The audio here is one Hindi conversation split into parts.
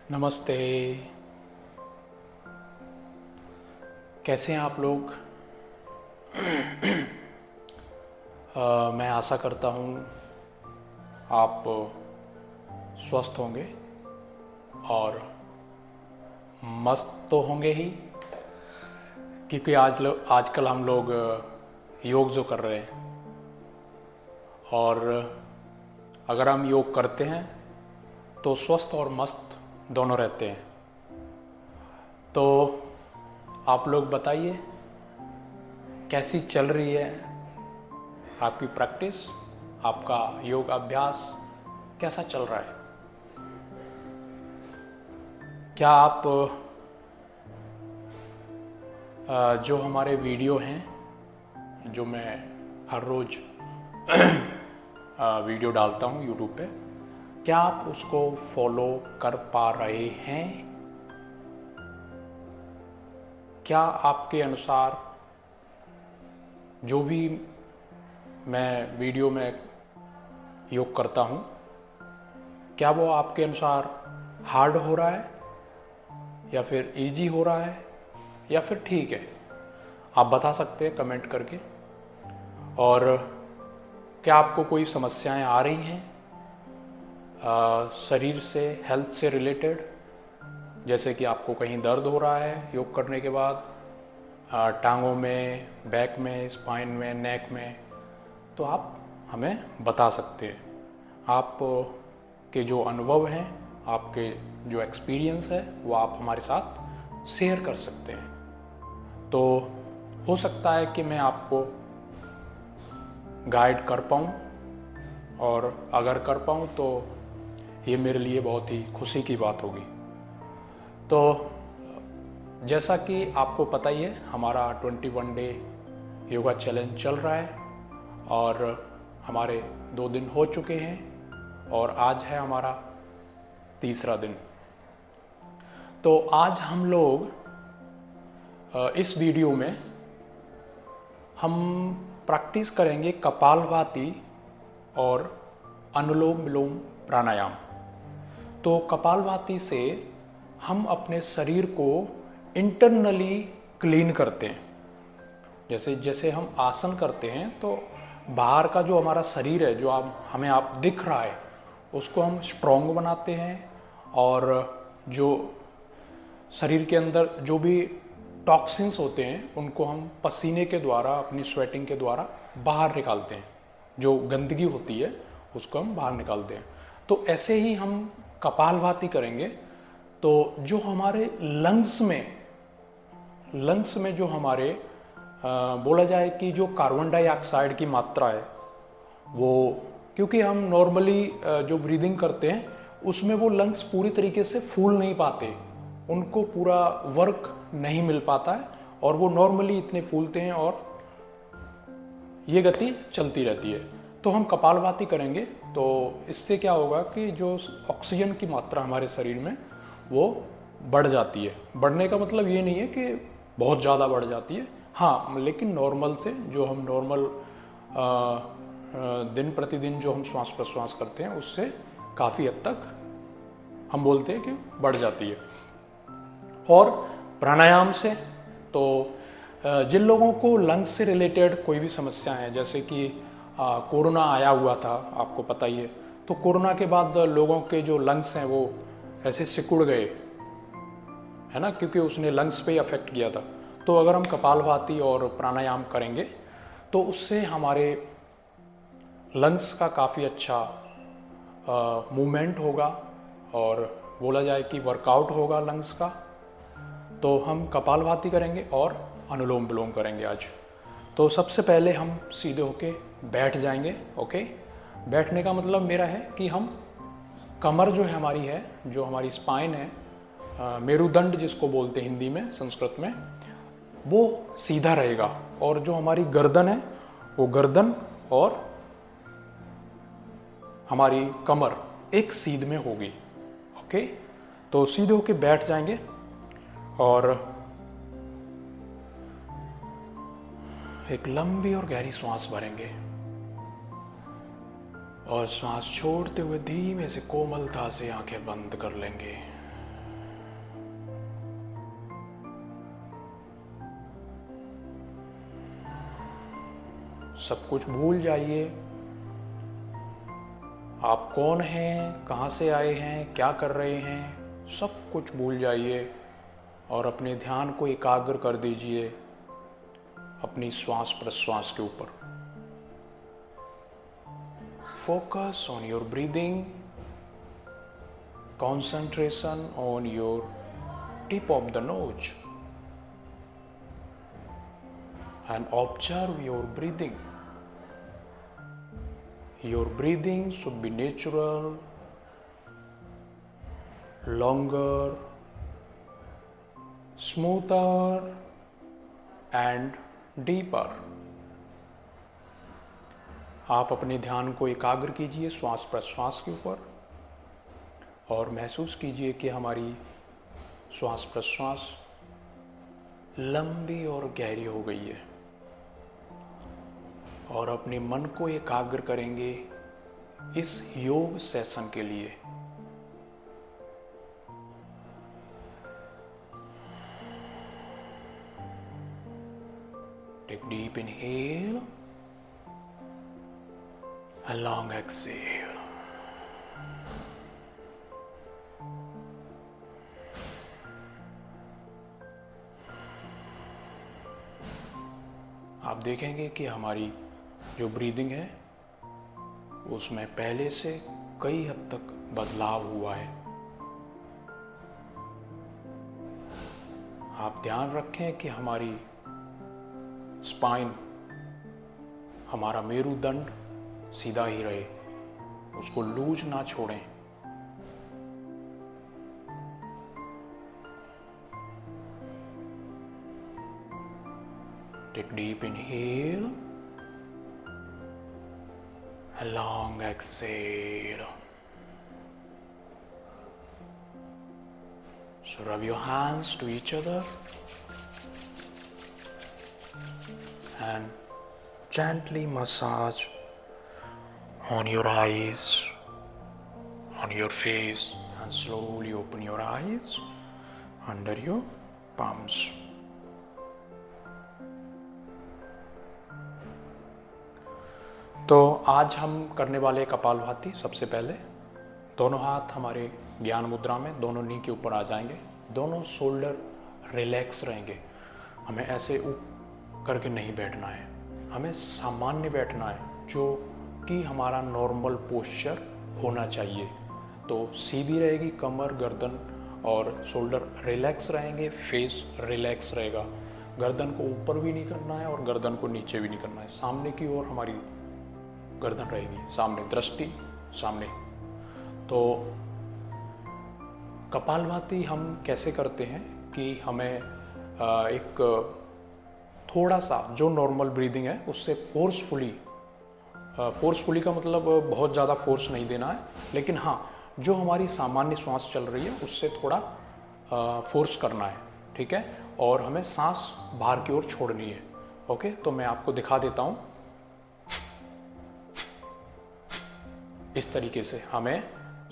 नमस्ते। कैसे हैं आप लोग? मैं आशा करता हूँ आप स्वस्थ होंगे और मस्त तो होंगे ही, क्योंकि आजकल हम लोग योग जो कर रहे हैं, और अगर हम योग करते हैं तो स्वस्थ और मस्त दोनों रहते हैं। तो आप लोग बताइए, कैसी चल रही है आपकी प्रैक्टिस? आपका योग अभ्यास कैसा चल रहा है? क्या आप जो हमारे वीडियो हैं, जो मैं हर रोज़ वीडियो डालता हूँ यूट्यूब पे, क्या आप उसको फॉलो कर पा रहे हैं? क्या आपके अनुसार जो भी मैं वीडियो में योग करता हूँ, क्या वो आपके अनुसार हार्ड हो रहा है या फिर इजी हो रहा है या फिर ठीक है? आप बता सकते हैं कमेंट करके। और क्या आपको कोई समस्याएं आ रही हैं शरीर से, हेल्थ से रिलेटेड, जैसे कि आपको कहीं दर्द हो रहा है योग करने के बाद, टांगों में, बैक में, स्पाइन में, नेक में, तो आप हमें बता सकते हैं। आप के जो अनुभव हैं, आपके जो एक्सपीरियंस है, वो आप हमारे साथ शेयर कर सकते हैं। तो हो सकता है कि मैं आपको गाइड कर पाऊँ, और अगर कर पाऊँ तो ये मेरे लिए बहुत ही खुशी की बात होगी। तो जैसा कि आपको पता ही है, हमारा 21 डे योगा चैलेंज चल रहा है और हमारे 2 दिन हो चुके हैं और आज है हमारा तीसरा दिन। तो आज हम लोग इस वीडियो में हम प्रैक्टिस करेंगे कपालभाति और अनुलोम विलोम प्राणायाम। तो कपालभाति से हम अपने शरीर को इंटरनली क्लीन करते हैं। जैसे जैसे हम आसन करते हैं तो बाहर का जो हमारा शरीर है, जो हमें दिख रहा है, उसको हम स्ट्रॉन्ग बनाते हैं, और जो शरीर के अंदर जो भी टॉक्सिन्स होते हैं उनको हम पसीने के द्वारा, अपनी स्वेटिंग के द्वारा बाहर निकालते हैं। जो गंदगी होती है उसको हम बाहर निकालते हैं। तो ऐसे ही हम कपालभाति करेंगे तो जो हमारे लंग्स में जो हमारे बोला जाए कि जो कार्बन डाइऑक्साइड की मात्रा है, वो, क्योंकि हम नॉर्मली जो ब्रीदिंग करते हैं उसमें वो लंग्स पूरी तरीके से फूल नहीं पाते, उनको पूरा वर्क नहीं मिल पाता है, और वो नॉर्मली इतने फूलते हैं और ये गति चलती रहती है। तो हम कपालभाति करेंगे तो इससे क्या होगा कि जो ऑक्सीजन की मात्रा हमारे शरीर में वो बढ़ जाती है। बढ़ने का मतलब ये नहीं है कि बहुत ज़्यादा बढ़ जाती है, हाँ, लेकिन नॉर्मल से, जो हम नॉर्मल दिन प्रतिदिन जो हम श्वास प्रश्वास करते हैं उससे काफ़ी हद तक हम बोलते हैं कि बढ़ जाती है। और प्राणायाम से तो जिन लोगों को लंग्स से रिलेटेड कोई भी समस्या है, जैसे कि कोरोना आया हुआ था, आपको पता ही है, तो कोरोना के बाद लोगों के जो लंग्स हैं वो ऐसे सिकुड़ गए, है ना, क्योंकि उसने लंग्स पे अफेक्ट किया था। तो अगर हम कपालभाति और प्राणायाम करेंगे तो उससे हमारे लंग्स का काफ़ी अच्छा मूवमेंट होगा, और बोला जाए कि वर्कआउट होगा लंग्स का। तो हम कपालभाति करेंगे और अनुलोम विलोम करेंगे आज। तो सबसे पहले हम सीधे होके बैठ जाएंगे। ओके, बैठने का मतलब मेरा है कि हम कमर जो है हमारी है, जो हमारी स्पाइन है, मेरुदंड जिसको बोलते हैं हिंदी में, संस्कृत में, वो सीधा रहेगा, और जो हमारी गर्दन है वो गर्दन और हमारी कमर एक सीध में होगी। ओके, तो सीधे होके बैठ जाएंगे और एक लंबी और गहरी सांस भरेंगे, और सांस छोड़ते हुए धीमे से कोमलता से आंखें बंद कर लेंगे। सब कुछ भूल जाइए। आप कौन हैं, कहाँ से आए हैं, क्या कर रहे हैं, सब कुछ भूल जाइए और अपने ध्यान को एकाग्र कर दीजिए अपनी श्वास प्रश्वास के ऊपर। Focus on your breathing, concentration on your tip of the nose and observe your breathing. Your breathing should be natural, longer, smoother and deeper. आप अपने ध्यान को एकाग्र कीजिए श्वास प्रश्वास के ऊपर और महसूस कीजिए कि हमारी श्वास प्रश्वास लंबी और गहरी हो गई है और अपने मन को एकाग्र करेंगे इस योग सेशन के लिए। Take deep inhale and long exhale. आप देखेंगे कि हमारी जो ब्रीदिंग है उसमें पहले से कई हद तक बदलाव हुआ है। आप ध्यान रखें कि हमारी स्पाइन, हमारा मेरुदंड सीधा ही रहे, उसको लूज ना छोड़ें। Take deep inhale, a long exhale. So rub your hands to each other and gently massage on your eyes, on your face, and slowly open your eyes under your palms. तो आज हम करने वाले कपालभाति। सबसे पहले दोनों हाथ हमारे ज्ञान मुद्रा में, दोनों नी के ऊपर आ जाएंगे, दोनों शोल्डर रिलैक्स रहेंगे। हमें ऐसे ऊपर करके नहीं बैठना है, हमें सामान्य बैठना है जो कि हमारा नॉर्मल पोस्चर होना चाहिए। तो सीधी रहेगी कमर, गर्दन और शोल्डर रिलैक्स रहेंगे, फेस रिलैक्स रहेगा। गर्दन को ऊपर भी नहीं करना है और गर्दन को नीचे भी नहीं करना है। सामने की ओर हमारी गर्दन रहेगी, सामने दृष्टि सामने। तो कपालभाति हम कैसे करते हैं कि हमें एक थोड़ा सा जो नॉर्मल ब्रीदिंग है उससे फोर्सफुली का मतलब बहुत ज़्यादा फोर्स नहीं देना है, लेकिन हाँ जो हमारी सामान्य श्वास चल रही है उससे थोड़ा फोर्स करना है, ठीक है। और हमें सांस बाहर की ओर छोड़नी है। ओके, तो मैं आपको दिखा देता हूँ। इस तरीके से हमें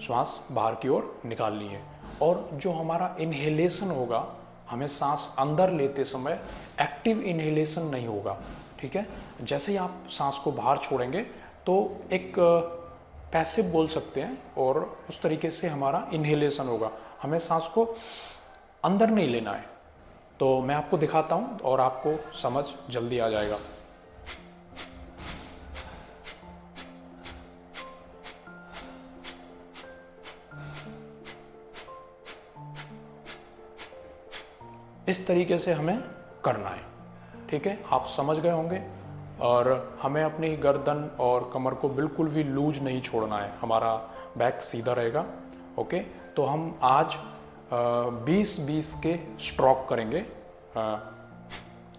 श्वास बाहर की ओर निकालनी है और जो हमारा इनहेलेशन होगा, हमें सांस अंदर लेते समय एक्टिव इनहेलेशन नहीं होगा, ठीक है। जैसे ही आप सांस को बाहर छोड़ेंगे तो एक पैसिव बोल सकते हैं और उस तरीके से हमारा इनहेलेशन होगा। हमें सांस को अंदर नहीं लेना है। तो मैं आपको दिखाता हूँ और आपको समझ जल्दी आ जाएगा। इस तरीके से हमें करना है, ठीक है। आप समझ गए होंगे। और हमें अपनी गर्दन और कमर को बिल्कुल भी लूज नहीं छोड़ना है, हमारा बैक सीधा रहेगा। ओके, तो हम आज 20-20 के स्ट्रोक करेंगे।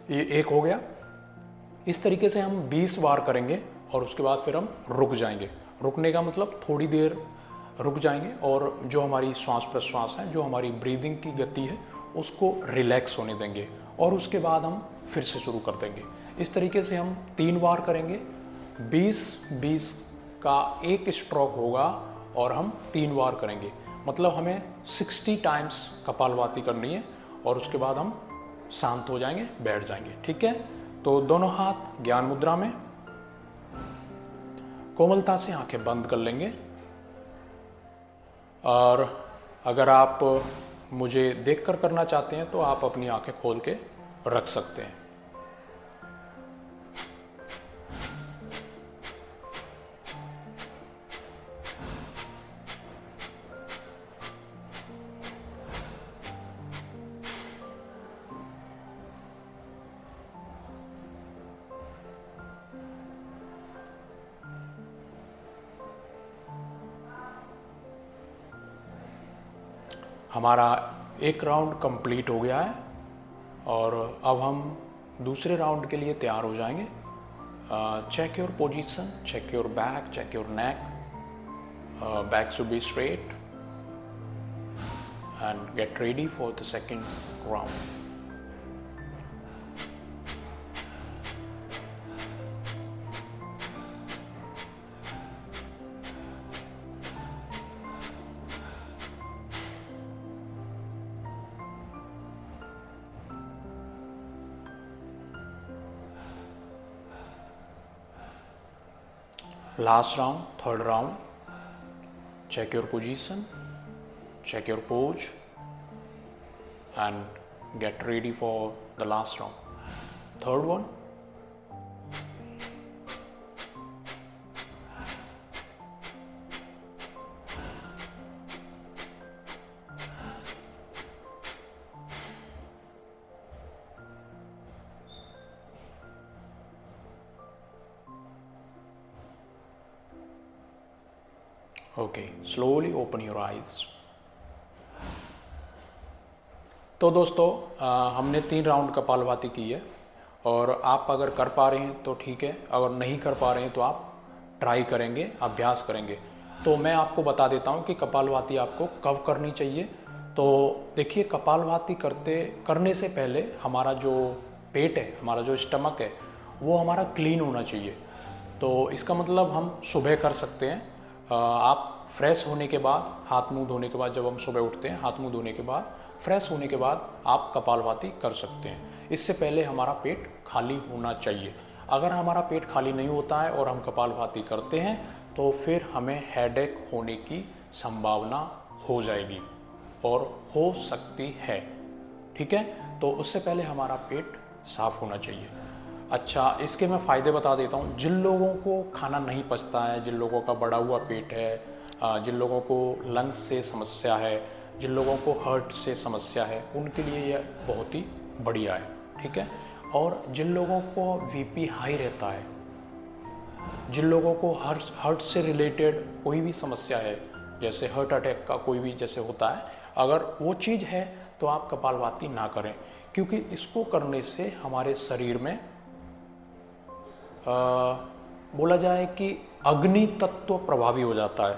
ये एक हो गया। इस तरीके से हम 20 बार करेंगे और उसके बाद फिर हम रुक जाएंगे। रुकने का मतलब थोड़ी देर रुक जाएंगे और जो हमारी श्वास प्रश्वास है, जो हमारी ब्रीदिंग की गति है, उसको रिलैक्स होने देंगे और उसके बाद हम फिर से शुरू कर देंगे। इस तरीके से हम 3 बार करेंगे। 20-20 का एक स्ट्रोक होगा और हम 3 बार करेंगे। मतलब हमें 60 टाइम्स कपालभाति करनी है और उसके बाद हम शांत हो जाएंगे, बैठ जाएंगे, ठीक है। तो दोनों हाथ ज्ञान मुद्रा में कोमलता से आंखें बंद कर लेंगे और अगर आप मुझे देखकर करना चाहते हैं तो आप अपनी आंखें खोल के रख सकते हैं। हमारा एक राउंड कंप्लीट हो गया है और अब हम दूसरे राउंड के लिए तैयार हो जाएंगे। Check your position, check your back, check your neck, back should be straight and get ready for the second round. Last round, third round. Check your position, check your pose and get ready for the last round. Third one. Okay, slowly open your eyes. तो दोस्तों हमने 3 राउंड कपालभाति की है और आप अगर कर पा रहे हैं तो ठीक है, अगर नहीं कर पा रहे हैं तो आप ट्राई करेंगे, अभ्यास करेंगे। तो मैं आपको बता देता हूं कि कपालभाति आपको कब करनी चाहिए। तो देखिए, कपालभाति करने से पहले हमारा जो पेट है, हमारा जो स्टमक है, वो हमारा क्लीन होना चाहिए। तो इसका मतलब हम सुबह कर सकते हैं। आप फ्रेश होने के बाद, हाथ मुंह धोने के बाद, जब हम सुबह उठते हैं हाथ मुंह धोने के बाद, फ्रेश होने के बाद आप कपालभाति कर सकते हैं। इससे पहले हमारा पेट खाली होना चाहिए। अगर हमारा पेट खाली नहीं होता है और हम कपालभाति करते हैं तो फिर हमें हेडेक होने की संभावना हो जाएगी और हो सकती है। ठीक है, तो उससे पहले हमारा पेट साफ होना चाहिए। अच्छा, इसके मैं फ़ायदे बता देता हूँ। जिन लोगों को खाना नहीं पचता है, जिन लोगों का बढ़ा हुआ पेट है, जिन लोगों को लंग्स से समस्या है, जिन लोगों को हार्ट से समस्या है, उनके लिए यह बहुत ही बढ़िया है। ठीक है, और जिन लोगों को बीपी हाई रहता है, जिन लोगों को हार्ट से रिलेटेड कोई भी समस्या है, जैसे हार्ट अटैक का कोई भी जैसे होता है, अगर वो चीज़ है तो आप कपालभाति ना करें, क्योंकि इसको करने से हमारे शरीर में बोला जाए कि अग्नि तत्व प्रभावी हो जाता है,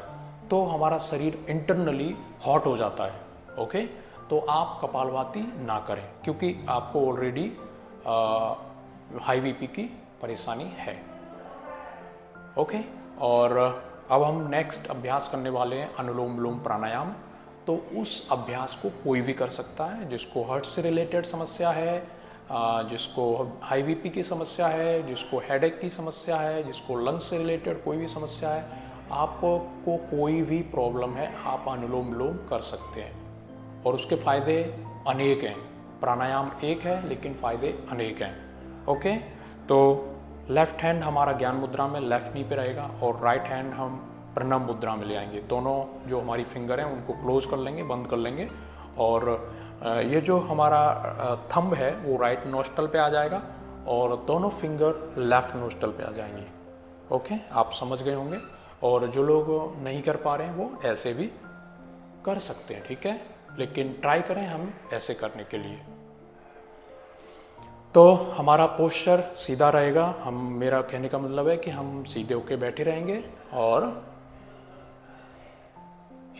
तो हमारा शरीर इंटरनली हॉट हो जाता है। ओके, तो आप कपालभाति ना करें क्योंकि आपको ऑलरेडी हाई बीपी की परेशानी है। ओके, और अब हम नेक्स्ट अभ्यास करने वाले हैं अनुलोम विलोम प्राणायाम। तो उस अभ्यास को कोई भी कर सकता है, जिसको हार्ट से रिलेटेड समस्या है, जिसको हाई बीपी की समस्या है, जिसको हेडेक की समस्या है, जिसको लंग्स से रिलेटेड कोई भी समस्या है, आपको कोई भी प्रॉब्लम है, आप अनुलोम विलोम कर सकते हैं और उसके फ़ायदे अनेक हैं। प्राणायाम एक है लेकिन फ़ायदे अनेक हैं। ओके, तो लेफ़्ट हैंड हमारा ज्ञान मुद्रा में लेफ़्ट नी पे रहेगा और राइट हैंड हम प्रणव मुद्रा में ले आएंगे। दोनों जो हमारी फिंगर हैं उनको क्लोज कर लेंगे, बंद कर लेंगे, और ये जो हमारा थंब है वो राइट नोस्ट्रल पे आ जाएगा और दोनों फिंगर लेफ़्ट नोस्ट्रल पे आ जाएंगे। ओके, आप समझ गए होंगे। और जो लोग नहीं कर पा रहे हैं वो ऐसे भी कर सकते हैं। ठीक है, लेकिन ट्राई करें हम ऐसे करने के लिए। तो हमारा पोस्चर सीधा रहेगा। मेरा कहने का मतलब है कि हम सीधे होके बैठे रहेंगे और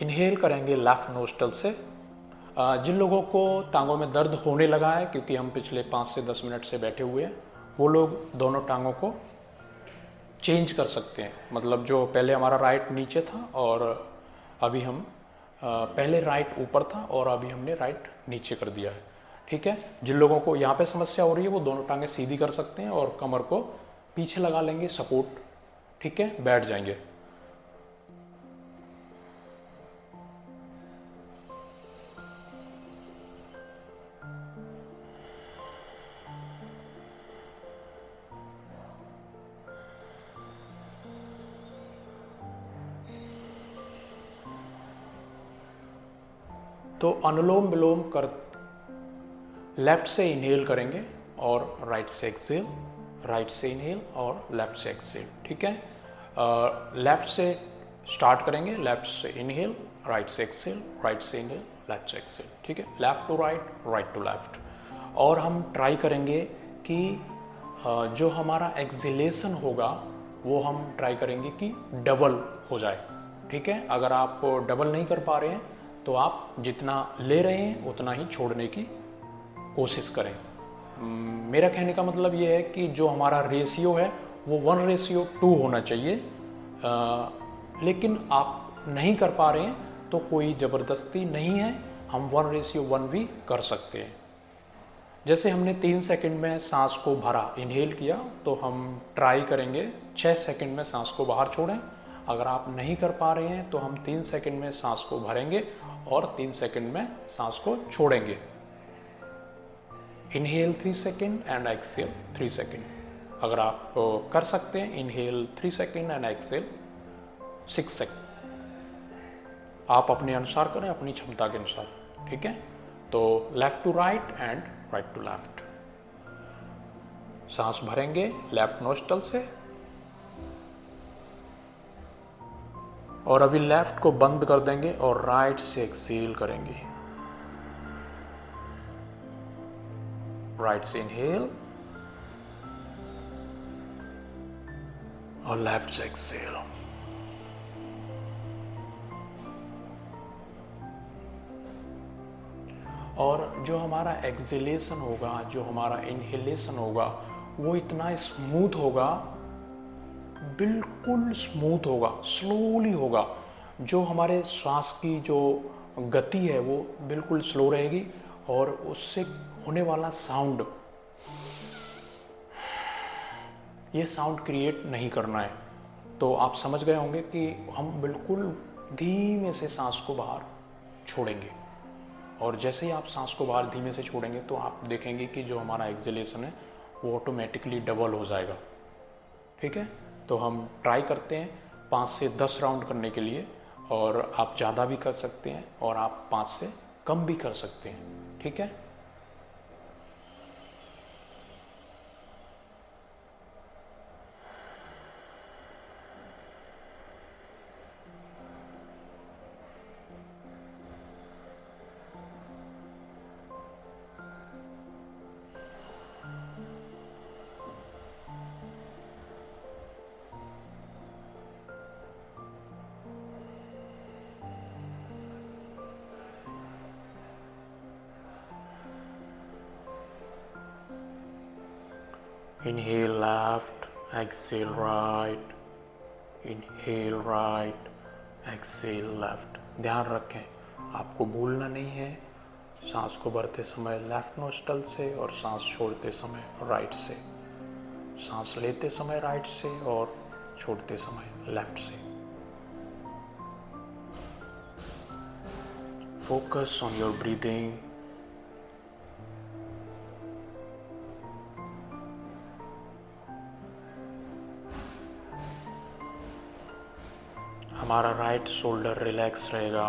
इनहेल करेंगे लेफ्ट नोस्ट्रल से। जिन लोगों को टांगों में दर्द होने लगा है, क्योंकि हम पिछले 5 से 10 मिनट से बैठे हुए हैं, वो लोग दोनों टांगों को चेंज कर सकते हैं। मतलब जो पहले हमारा राइट नीचे था और अभी हम पहले राइट ऊपर था और अभी हमने राइट नीचे कर दिया है। ठीक है, जिन लोगों को यहाँ पे समस्या हो रही है वो दोनों टांगें सीधी कर सकते हैं और कमर को पीछे लगा लेंगे सपोर्ट ठीक है, बैठ जाएंगे। तो अनुलोम विलोम कर लेफ्ट से इनहेल करेंगे और राइट से एक्सेल, राइट से इनहेल और लेफ्ट से एक्सेल। ठीक है, लेफ्ट से स्टार्ट करेंगे, लेफ्ट से इनहेल, राइट से एक्सेल, राइट से इनहेल, लेफ्ट से एक्सेल। ठीक है, left to right, right to left. और हम ट्राई करेंगे कि जो हमारा एक्सेलेशन होगा वो हम ट्राई करेंगे कि डबल हो जाए। ठीक है, अगर आप डबल नहीं कर पा रहे हैं तो आप जितना ले रहे हैं उतना ही छोड़ने की कोशिश करें। मेरा कहने का मतलब ये है कि जो हमारा रेशियो है वो 1:2 होना चाहिए, लेकिन आप नहीं कर पा रहे हैं तो कोई ज़बरदस्ती नहीं है, हम 1:1 भी कर सकते हैं। जैसे हमने 3 सेकंड में सांस को भरा, इनहेल किया, तो हम ट्राई करेंगे 6 सेकंड में सांस को बाहर छोड़ें। अगर आप नहीं कर पा रहे हैं तो हम 3 सेकंड में सांस को भरेंगे और 3 सेकंड में सांस को छोड़ेंगे। Inhale 3 second and exhale 3 second. अगर आप कर सकते हैं inhale 3 second and exhale 6 second, आप अपने अनुसार करें, अपनी क्षमता के अनुसार। ठीक है, तो left to right and right to left. सांस भरेंगे लेफ्ट नोस्ट्रल से और अभी लेफ्ट को बंद कर देंगे और राइट से एक्सेल करेंगे। राइट से इनहेल और लेफ्ट से एक्सेल। और जो हमारा एक्सेलेशन होगा, जो हमारा इनहेलेशन होगा, वो इतना स्मूथ होगा, बिल्कुल स्मूथ होगा, स्लोली होगा। जो हमारे श्वास की जो गति है वो बिल्कुल स्लो रहेगी और उससे होने वाला साउंड, ये साउंड क्रिएट नहीं करना है। तो आप समझ गए होंगे कि हम बिल्कुल धीमे से सांस को बाहर छोड़ेंगे और जैसे ही आप सांस को बाहर धीमे से छोड़ेंगे तो आप देखेंगे कि जो हमारा एक्सेलेशन है वो ऑटोमेटिकली डबल हो जाएगा। ठीक है, तो हम ट्राई करते हैं 5 से 10 राउंड करने के लिए, और आप ज़्यादा भी कर सकते हैं और आप 5 से कम भी कर सकते हैं। ठीक है, inhale left, exhale right, inhale right, exhale left। ध्यान रखें, आपको भूलना नहीं है, सांस को भरते समय लेफ्ट नोस्ट्रल से और सांस छोड़ते समय राइट से, सांस लेते समय राइट से और छोड़ते समय लेफ्ट से। Focus on your breathing. हमारा राइट शोल्डर रिलैक्स रहेगा,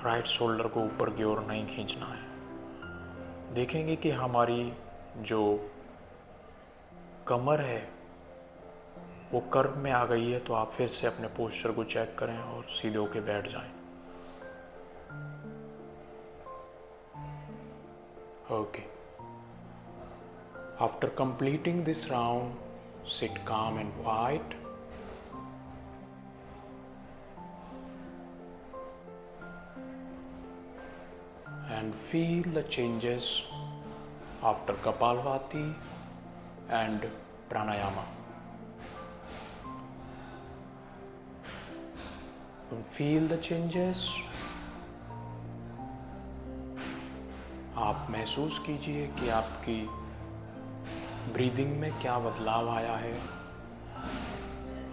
राइट शोल्डर को ऊपर की ओर नहीं खींचना है। देखेंगे कि हमारी जो कमर है वो कर्व में आ गई है, तो आप फिर से अपने पोस्चर को चेक करें और सीधे होके बैठ जाएं। Okay, after completing this round, sit calm and quiet. And feel the changes after Kapalbhati and Pranayama. Feel the changes. आप महसूस कीजिए कि आपकी ब्रीदिंग में क्या बदलाव आया है,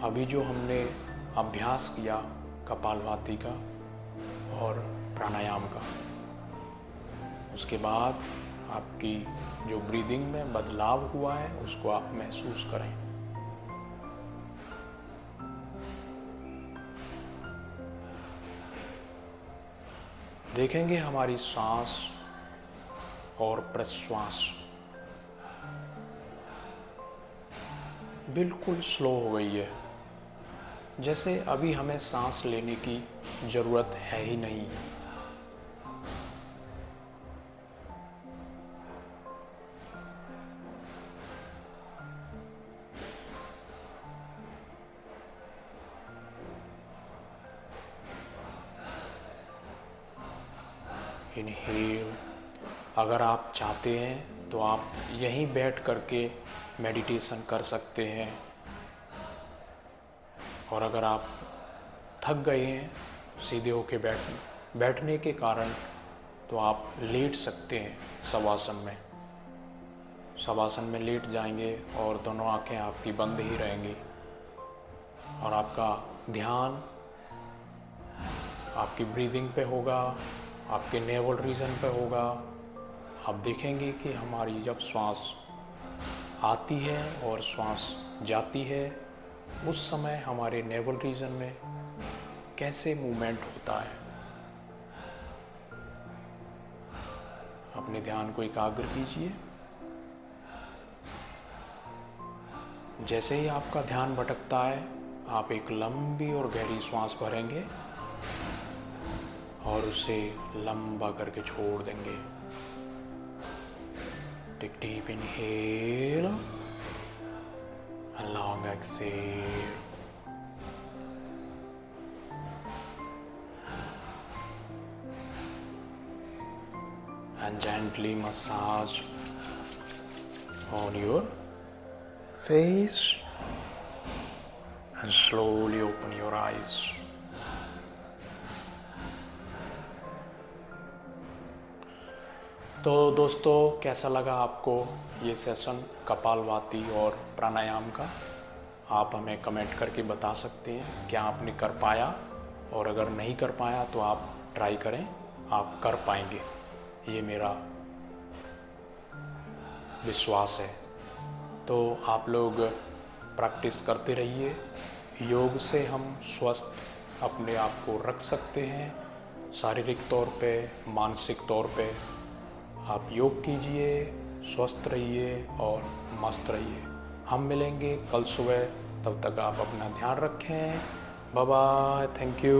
अभी जो हमने अभ्यास किया कपालभाति का और प्राणायाम का, उसके बाद आपकी जो ब्रीदिंग में बदलाव हुआ है उसको आप महसूस करें। देखेंगे हमारी सांस और प्रश्वास बिल्कुल स्लो हो गई है, जैसे अभी हमें सांस लेने की ज़रूरत है ही नहीं। इनहेल, अगर आप चाहते हैं तो आप यहीं बैठ करके मेडिटेशन कर सकते हैं, और अगर आप थक गए हैं सीधे होके बैठने के कारण तो आप लेट सकते हैं शवासन में। शवासन में लेट जाएंगे और दोनों आंखें आपकी बंद ही रहेंगी और आपका ध्यान आपकी ब्रीदिंग पे होगा, आपके नेवल रीजन पे होगा। आप देखेंगे कि हमारी जब श्वास आती है और श्वास जाती है उस समय हमारे नेवल रीजन में कैसे मूवमेंट होता है। अपने ध्यान को एकाग्र कीजिए। जैसे ही आपका ध्यान भटकता है आप एक लंबी और गहरी सांस भरेंगे और उसे लंबा करके छोड़ देंगे। Take deep inhale and long exhale. And gently massage on your face and slowly open your eyes. तो दोस्तों, कैसा लगा आपको ये सेशन कपालभाति और प्राणायाम का? आप हमें कमेंट करके बता सकते हैं क्या आपने कर पाया, और अगर नहीं कर पाया तो आप ट्राई करें, आप कर पाएंगे, ये मेरा विश्वास है। तो आप लोग प्रैक्टिस करते रहिए। योग से हम स्वस्थ अपने आप को रख सकते हैं, शारीरिक तौर पे, मानसिक तौर पे। आप योग कीजिए, स्वस्थ रहिए और मस्त रहिए। हम मिलेंगे कल सुबह, तब तक आप अपना ध्यान रखें। Bye bye, thank you.